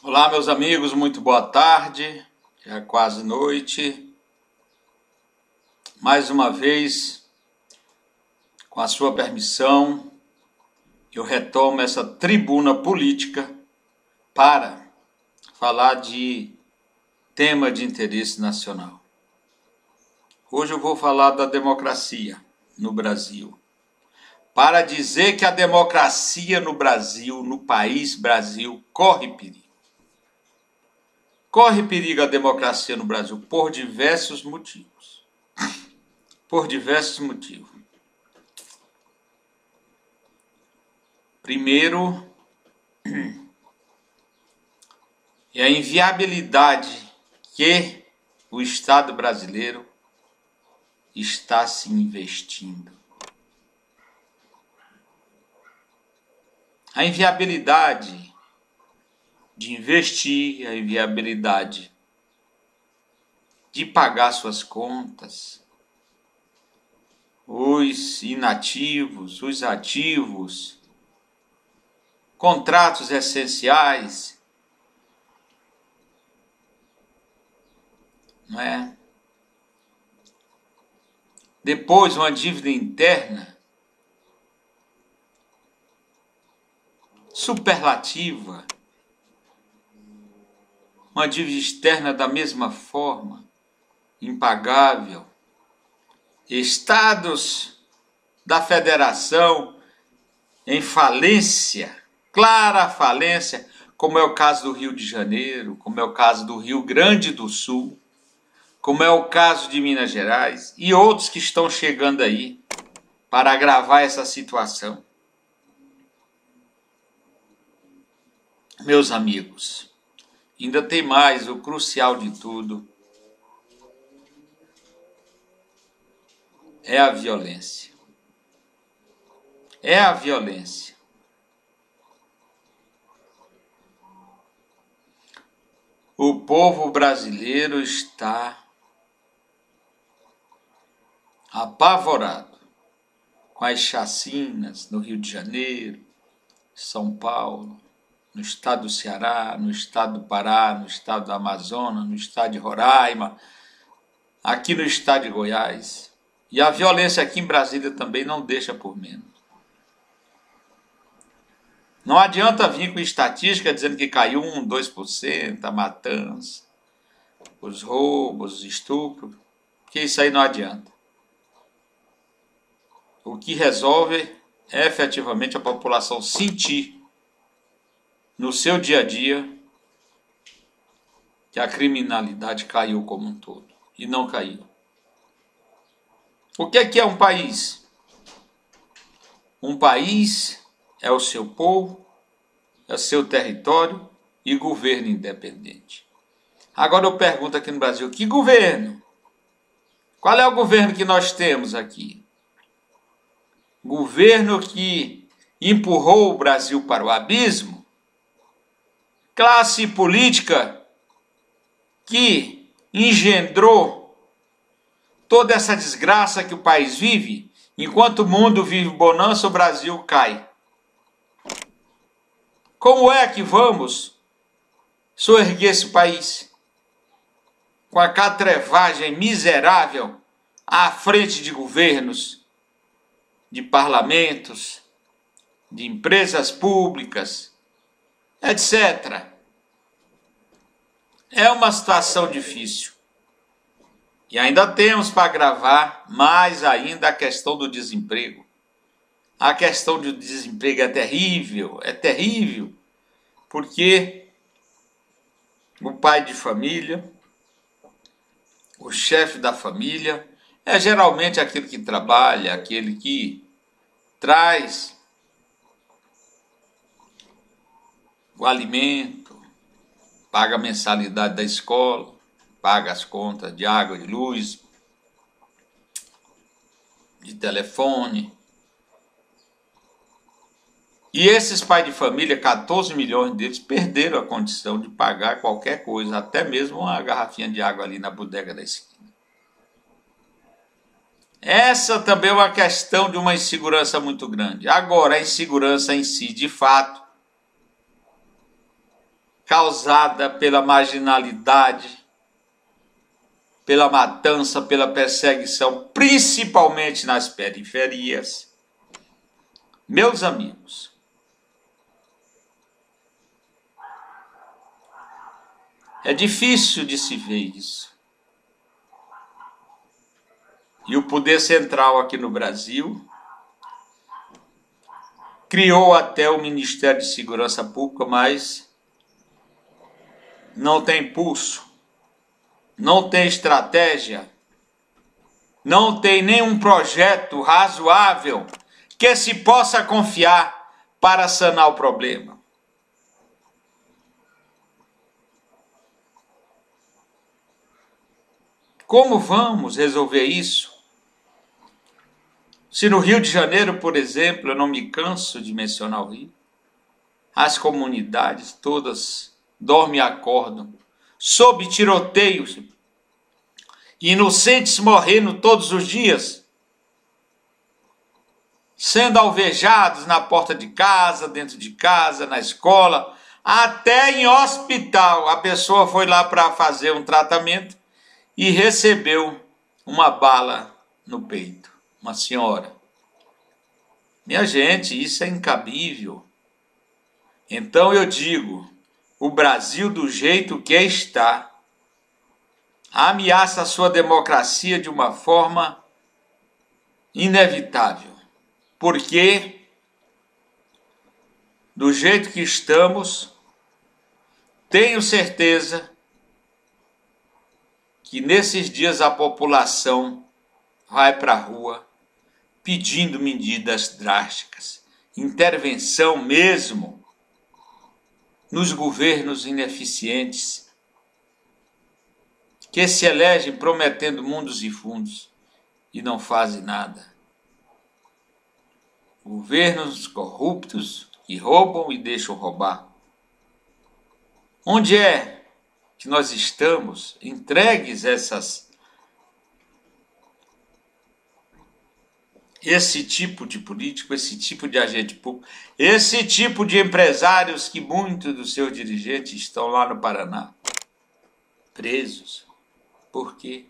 Olá, meus amigos, muito boa tarde, já é quase noite. Mais uma vez, com a sua permissão, eu retomo essa tribuna política para falar de tema de interesse nacional. Hoje eu vou falar da democracia no Brasil. Para dizer que a democracia no Brasil, no país Brasil, corre perigo. Corre perigo a democracia no Brasil por diversos motivos. Por diversos motivos. Primeiro, é a inviabilidade que o Estado brasileiro está se investindo. A inviabilidade de investir, a inviabilidade de pagar suas contas, os inativos, os ativos, contratos essenciais, não é? Depois, uma dívida interna superlativa, uma dívida externa da mesma forma, impagável. Estados da federação em falência, clara falência, como é o caso do Rio de Janeiro, como é o caso do Rio Grande do Sul, como é o caso de Minas Gerais e outros que estão chegando aí para agravar essa situação. Meus amigos, ainda tem mais, o crucial de tudo é a violência. É a violência. O povo brasileiro está apavorado com as chacinas no Rio de Janeiro, São Paulo, no estado do Ceará, no estado do Pará, no estado do Amazonas, no estado de Roraima, aqui no estado de Goiás. E a violência aqui em Brasília também não deixa por menos. Não adianta vir com estatística dizendo que caiu 1, 2%, a matança, os roubos, os estupros, porque isso aí não adianta. O que resolve é efetivamente a população sentir no seu dia a dia que a criminalidade caiu como um todo. E não caiu. O que é um país? Um país é o seu povo, é o seu território e governo independente. Agora eu pergunto aqui no Brasil, que governo? Qual é o governo que nós temos aqui? Governo que empurrou o Brasil para o abismo? Classe política que engendrou toda essa desgraça que o país vive? Enquanto o mundo vive bonança, o Brasil cai. Como é que vamos soerguer esse país? Com a catrevagem miserável à frente de governos, de parlamentos, de empresas públicas, etc. É uma situação difícil. E ainda temos para agravar mais ainda a questão do desemprego. A questão do desemprego é terrível, porque o pai de família, o chefe da família, é geralmente aquele que trabalha, aquele que traz o alimento, paga a mensalidade da escola, paga as contas de água, de luz, de telefone. E esses pais de família, 14 milhões deles, perderam a condição de pagar qualquer coisa, até mesmo uma garrafinha de água ali na bodega da esquina. Essa também é uma questão de uma insegurança muito grande. Agora, a insegurança em si, de fato, causada pela marginalidade, pela matança, pela perseguição, principalmente nas periferias. Meus amigos, é difícil de se ver isso. E o poder central aqui no Brasil criou até o Ministério de Segurança Pública, mas não tem pulso, não tem estratégia, não tem nenhum projeto razoável que se possa confiar para sanar o problema. Como vamos resolver isso? Se no Rio de Janeiro, por exemplo, eu não me canso de mencionar o Rio, as comunidades todas dormem e acordam, sob tiroteios, inocentes morrendo todos os dias, sendo alvejados na porta de casa, dentro de casa, na escola, até em hospital. A pessoa foi lá para fazer um tratamento e recebeu uma bala no peito. Uma senhora. Minha gente, isso é incabível. Então eu digo, o Brasil do jeito que está ameaça a sua democracia de uma forma inevitável. Porque do jeito que estamos, tenho certeza que nesses dias a população vai para a rua pedindo medidas drásticas, intervenção mesmo nos governos ineficientes que se elegem prometendo mundos e fundos e não fazem nada. Governos corruptos que roubam e deixam roubar. Onde é que nós estamos entregues esse tipo de político, esse tipo de agente público, esse tipo de empresários que muitos dos seus dirigentes estão lá no Paraná, presos. Por quê?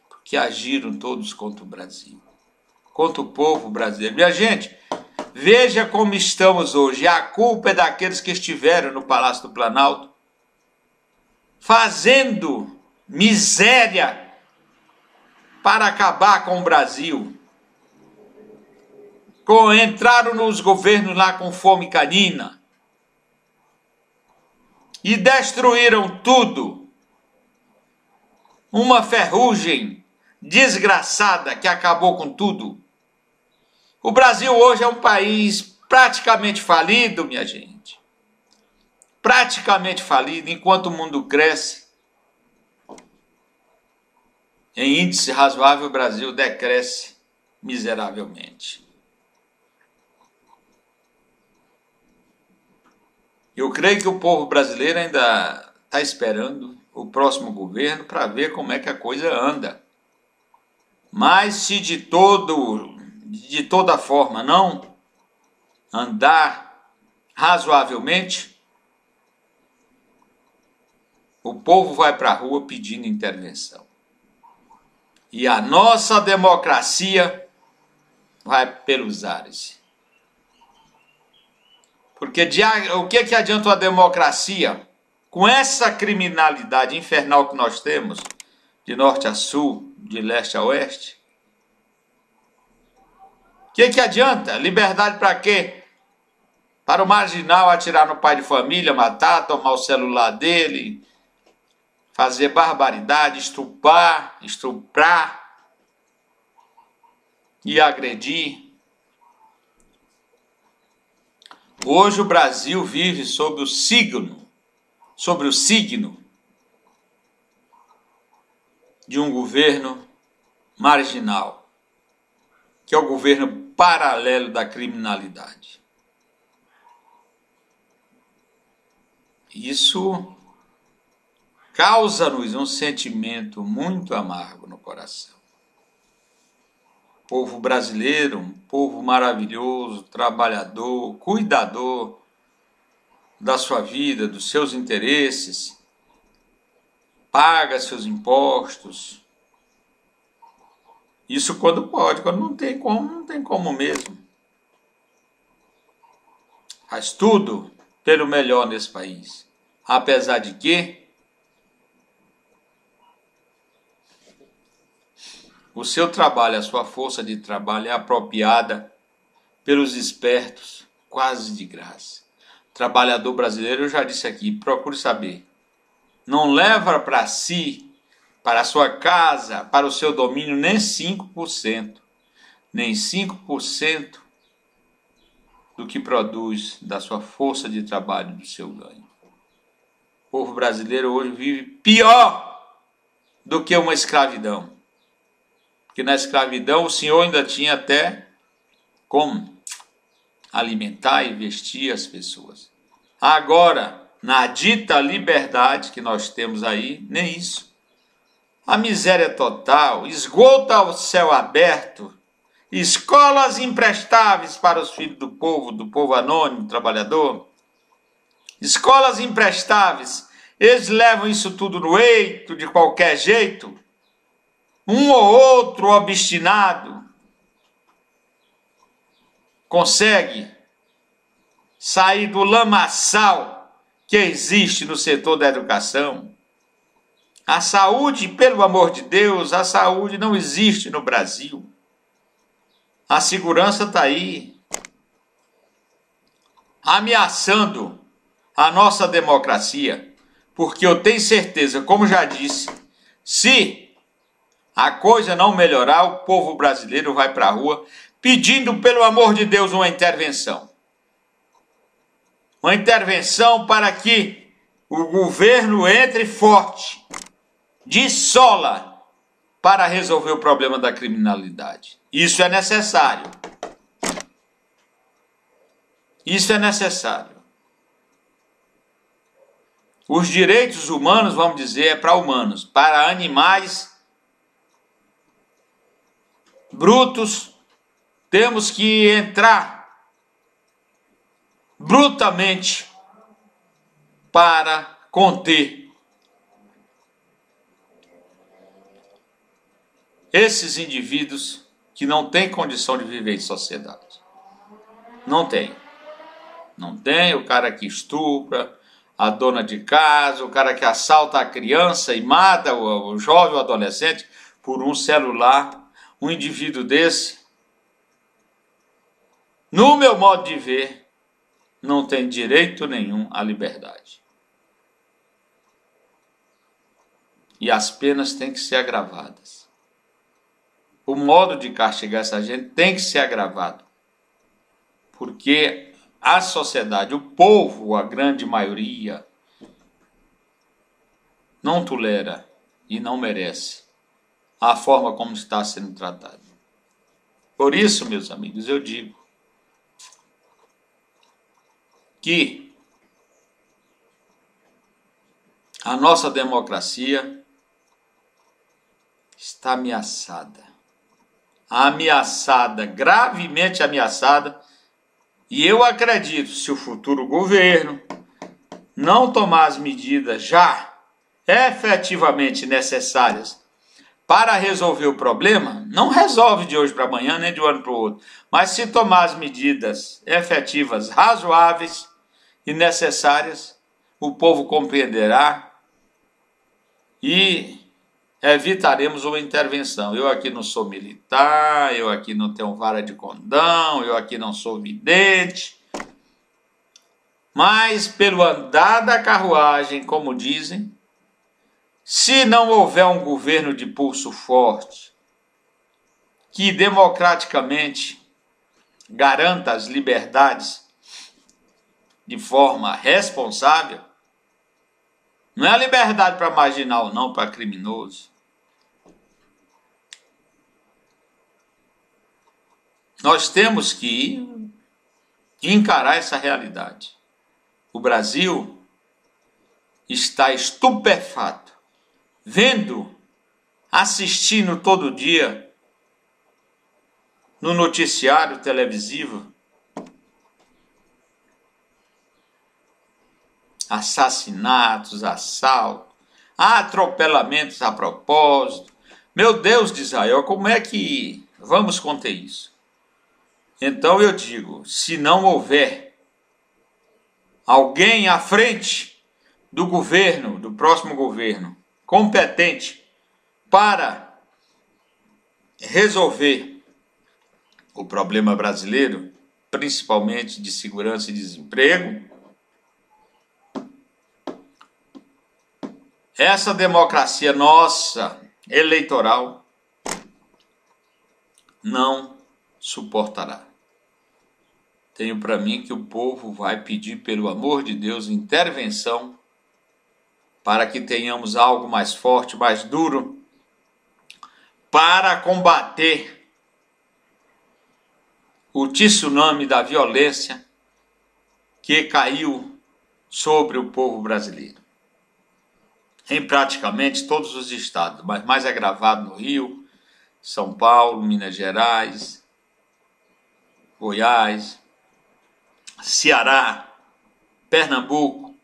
Porque agiram todos contra o Brasil, contra o povo brasileiro. Minha gente, veja como estamos hoje. A culpa é daqueles que estiveram no Palácio do Planalto, fazendo miséria para acabar com o Brasil. Entraram nos governos lá com fome canina e destruíram tudo. Uma ferrugem desgraçada que acabou com tudo. O Brasil hoje é um país praticamente falido, minha gente. Praticamente falido, enquanto o mundo cresce. Em índice razoável, o Brasil decresce miseravelmente. Eu creio que o povo brasileiro ainda está esperando o próximo governo para ver como é que a coisa anda. Mas se de toda forma não andar razoavelmente, o povo vai para a rua pedindo intervenção. E a nossa democracia vai pelos ares. Porque o que adianta a democracia com essa criminalidade infernal que nós temos, de norte a sul, de leste a oeste? O que adianta? Liberdade para quê? Para o marginal atirar no pai de família, matar, tomar o celular dele, fazer barbaridade, estuprar e agredir. Hoje o Brasil vive sob o signo de um governo marginal, que é o governo paralelo da criminalidade. Isso causa-nos um sentimento muito amargo no coração. O povo brasileiro, um povo maravilhoso, trabalhador, cuidador, da sua vida, dos seus interesses, paga seus impostos. Isso quando pode, quando não tem como, não tem como mesmo. Faz tudo pelo melhor nesse país. Apesar de que o seu trabalho, a sua força de trabalho é apropriada pelos espertos, quase de graça. Trabalhador brasileiro, eu já disse aqui, procure saber. Não leva para si, para a sua casa, para o seu domínio, nem 5%. Nem 5% do que produz da sua força de trabalho, do seu ganho. O povo brasileiro hoje vive pior do que uma escravidão. Porque na escravidão o senhor ainda tinha até como alimentar e vestir as pessoas. Agora, na dita liberdade que nós temos aí, nem isso. A miséria total, esgoto ao céu aberto, escolas imprestáveis para os filhos do povo anônimo, trabalhador. Escolas imprestáveis, eles levam isso tudo no eito, de qualquer jeito. Um ou outro obstinado consegue sair do lamaçal que existe no setor da educação. A saúde, pelo amor de Deus, a saúde não existe no Brasil. A segurança está aí, ameaçando a nossa democracia, porque eu tenho certeza, como já disse, se a coisa não melhorar, o povo brasileiro vai para a rua pedindo, pelo amor de Deus, uma intervenção. Uma intervenção para que o governo entre forte, de sola, para resolver o problema da criminalidade. Isso é necessário. Isso é necessário. Os direitos humanos, vamos dizer, é para humanos. Para animais brutos, temos que entrar brutalmente para conter esses indivíduos que não têm condição de viver em sociedade. Não tem. Não tem o cara que estupra, a dona de casa, o cara que assalta a criança e mata o jovem ou adolescente por um celular. Um indivíduo desse, no meu modo de ver, não tem direito nenhum à liberdade. E as penas têm que ser agravadas. O modo de castigar essa gente tem que ser agravado. Porque a sociedade, o povo, a grande maioria, não tolera e não merece a forma como está sendo tratado. Por isso, meus amigos, eu digo que a nossa democracia está ameaçada. Ameaçada, gravemente ameaçada. E eu acredito, se o futuro governo não tomar as medidas já efetivamente necessárias para resolver o problema, não resolve de hoje para amanhã, nem de um ano para o outro, mas se tomar as medidas efetivas, razoáveis e necessárias, o povo compreenderá e evitaremos uma intervenção. Eu aqui não sou militar, eu aqui não tenho vara de condão, eu aqui não sou vidente, mas pelo andar da carruagem, como dizem, se não houver um governo de pulso forte, que democraticamente garanta as liberdades de forma responsável, não é a liberdade para marginal, não, para criminoso. Nós temos que encarar essa realidade. O Brasil está estupefato, vendo, assistindo todo dia no noticiário televisivo assassinatos, assaltos, atropelamentos a propósito. Meu Deus de Israel, como é que vamos conter isso? Então eu digo, se não houver alguém à frente do governo, do próximo governo, competente para resolver o problema brasileiro, principalmente de segurança e desemprego, essa democracia nossa, eleitoral, não suportará. Tenho para mim que o povo vai pedir, pelo amor de Deus, intervenção para que tenhamos algo mais forte, mais duro, para combater o tsunami da violência que caiu sobre o povo brasileiro. Em praticamente todos os estados, mas mais agravado no Rio, São Paulo, Minas Gerais, Goiás, Ceará, Pernambuco,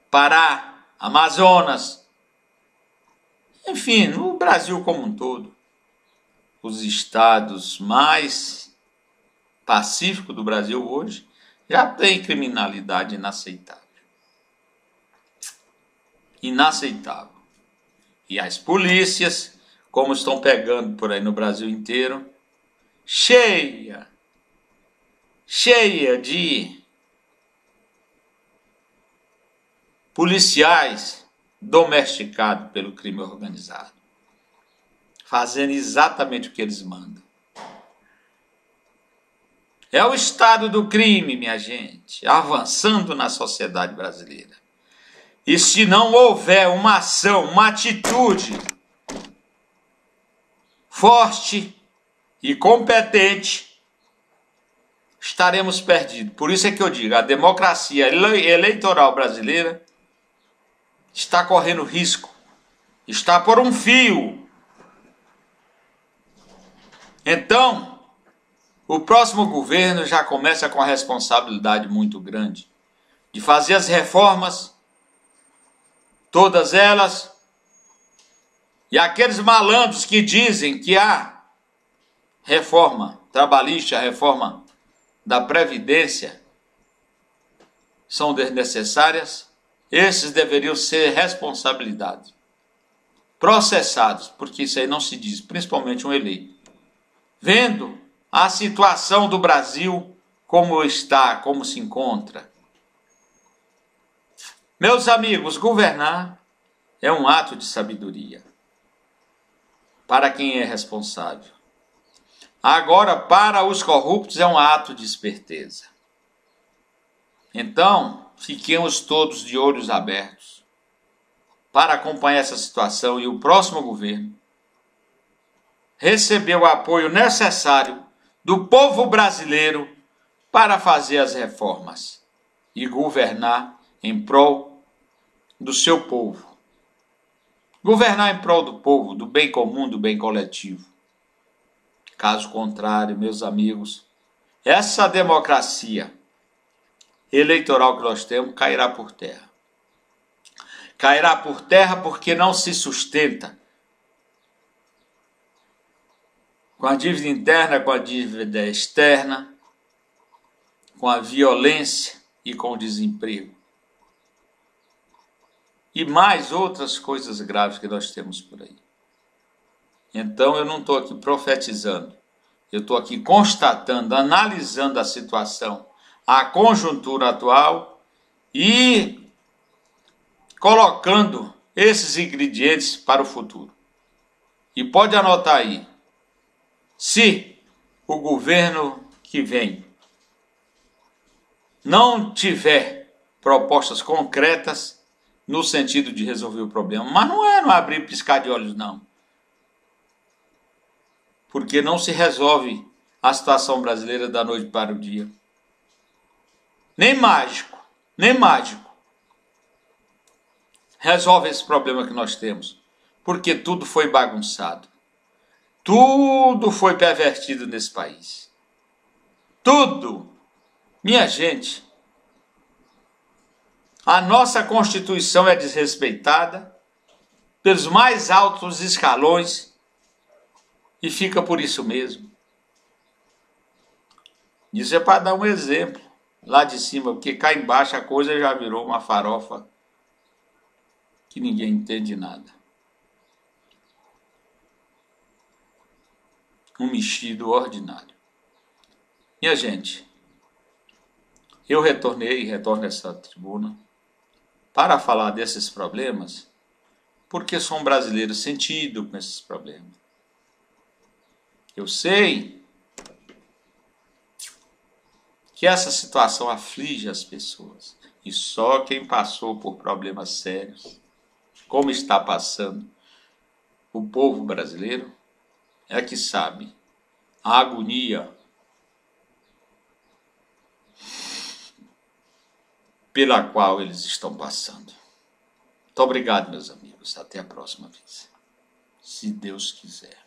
Pará, Amazonas, enfim, no Brasil como um todo. Os estados mais pacíficos do Brasil hoje já têm criminalidade inaceitável. Inaceitável. E as polícias, como estão pegando por aí no Brasil inteiro, cheia de policiais domesticados pelo crime organizado, fazendo exatamente o que eles mandam. É o estado do crime, minha gente, avançando na sociedade brasileira. E se não houver uma ação, uma atitude forte e competente, estaremos perdidos. Por isso é que eu digo, a democracia eleitoral brasileira está correndo risco, está por um fio. Então, o próximo governo já começa com a responsabilidade muito grande de fazer as reformas, todas elas, e aqueles malandros que dizem que a reforma trabalhista, a reforma da Previdência são desnecessárias, esses deveriam ser responsabilizados, processados, porque isso aí não se diz, principalmente um eleito. Vendo a situação do Brasil, como está, como se encontra. Meus amigos, governar é um ato de sabedoria para quem é responsável. Agora, para os corruptos, é um ato de esperteza. Então, fiquemos todos de olhos abertos para acompanhar essa situação e o próximo governo receber o apoio necessário do povo brasileiro para fazer as reformas e governar em prol do seu povo. Governar em prol do povo, do bem comum, do bem coletivo. Caso contrário, meus amigos, essa democracia eleitoral que nós temos cairá por terra. Cairá por terra porque não se sustenta com a dívida interna, com a dívida externa, com a violência e com o desemprego. E mais outras coisas graves que nós temos por aí. Então eu não estou aqui profetizando, eu estou aqui constatando, analisando a situação, a conjuntura atual e colocando esses ingredientes para o futuro. E pode anotar aí, se o governo que vem não tiver propostas concretas no sentido de resolver o problema, mas não é não abrir e piscar de olhos, não. Porque não se resolve a situação brasileira da noite para o dia. Nem mágico resolve esse problema que nós temos, porque tudo foi bagunçado. Tudo foi pervertido nesse país. Tudo. Minha gente, A nossa Constituição é desrespeitada pelos mais altos escalões e fica por isso mesmo. Isso é para dar um exemplo lá de cima, porque cá embaixo a coisa já virou uma farofa que ninguém entende nada. Um mexido ordinário. Minha gente, eu retorno a essa tribuna para falar desses problemas, porque sou um brasileiro sentido com esses problemas. Eu sei que essa situação aflige as pessoas, e só quem passou por problemas sérios, como está passando o povo brasileiro, é que sabe a agonia pela qual eles estão passando. Muito obrigado, meus amigos. Até a próxima vez, se Deus quiser.